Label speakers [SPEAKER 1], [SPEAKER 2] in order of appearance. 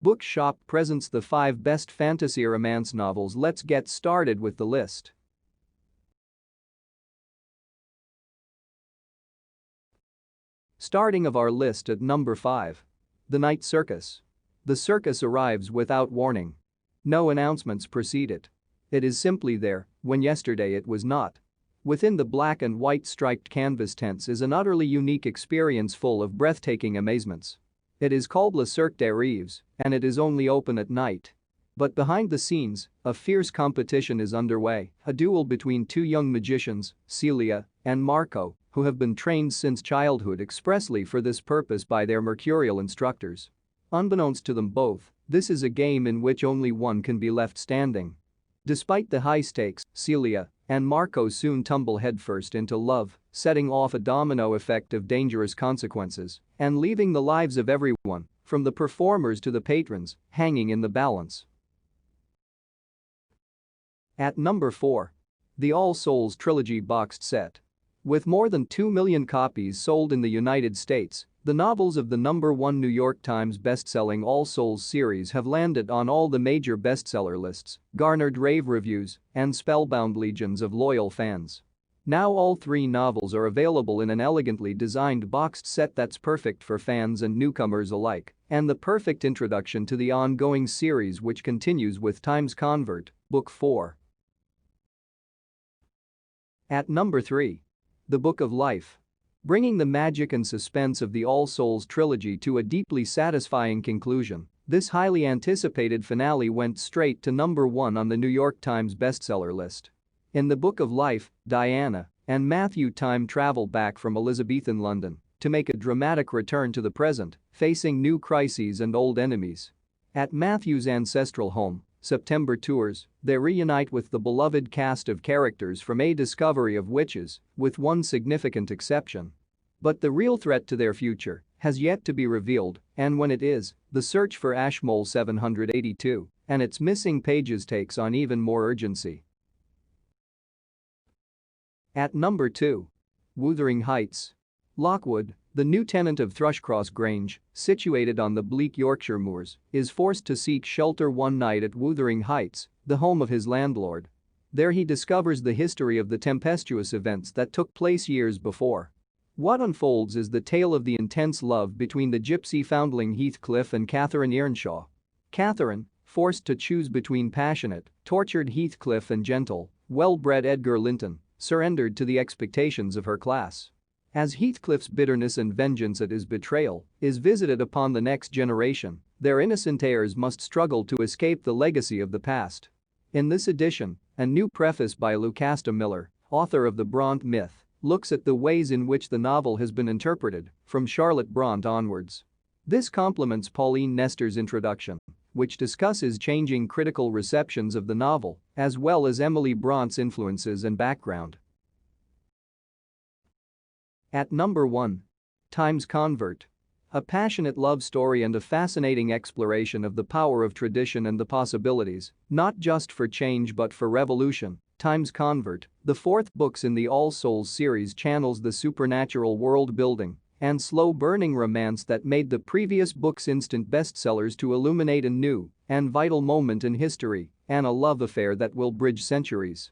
[SPEAKER 1] Bookshop presents the 5 best fantasy romance novels. Let's get started with the list. Starting of our list at number 5. The Night Circus. The circus arrives without warning. No announcements precede it. It is simply there when yesterday it was not. Within the black and white striped canvas tents is an utterly unique experience full of breathtaking amazements. It is called Le Cirque des Rêves, and it is only open at night. But behind the scenes, a fierce competition is underway, a duel between 2 young magicians, Celia and Marco, who have been trained since childhood expressly for this purpose by their mercurial instructors. Unbeknownst to them both, this is a game in which only one can be left standing. Despite the high stakes, Celia and Marco soon tumble headfirst into love, setting off a domino effect of dangerous consequences and leaving the lives of everyone, from the performers to the patrons, hanging in the balance. At number 4. The All Souls Trilogy boxed set. With more than 2 million copies sold in the United States, the novels of the #1 New York Times best-selling All Souls series have landed on all the major bestseller lists, garnered rave reviews, and spellbound legions of loyal fans. Now all 3 novels are available in an elegantly designed boxed set that's perfect for fans and newcomers alike, and the perfect introduction to the ongoing series, which continues with Time's Convert, Book 4. At number 3. The Book of Life. Bringing the magic and suspense of the All Souls trilogy to a deeply satisfying conclusion, this highly anticipated finale went straight to number 1 on the New York Times bestseller list. In the Book of Life, Diana and Matthew time travel back from Elizabethan London to make a dramatic return to the present, facing new crises and old enemies. At Matthew's ancestral home, September tours, they reunite with the beloved cast of characters from A Discovery of Witches, with one significant exception. But the real threat to their future has yet to be revealed, and when it is, the search for Ashmole 782 and its missing pages takes on even more urgency. At number 2. Wuthering Heights. Lockwood, the new tenant of Thrushcross Grange, situated on the bleak Yorkshire moors, is forced to seek shelter one night at Wuthering Heights, the home of his landlord. There he discovers the history of the tempestuous events that took place years before. What unfolds is the tale of the intense love between the gypsy foundling Heathcliff and Catherine Earnshaw. Catherine, forced to choose between passionate, tortured Heathcliff and gentle, well-bred Edgar Linton, surrendered to the expectations of her class. As Heathcliff's bitterness and vengeance at his betrayal is visited upon the next generation, their innocent heirs must struggle to escape the legacy of the past. In this edition, a new preface by Lucasta Miller, author of the Bront myth, looks at the ways in which the novel has been interpreted from Charlotte Bront onwards. This complements Pauline Nestor's introduction, which discusses changing critical receptions of the novel, as well as Emily Bront's influences and background. At number 1. Time's Convert. A passionate love story and a fascinating exploration of the power of tradition and the possibilities, not just for change but for revolution. Time's Convert, the 4th book in the All Souls series, channels the supernatural world-building and slow-burning romance that made the previous books instant bestsellers to illuminate a new and vital moment in history and a love affair that will bridge centuries.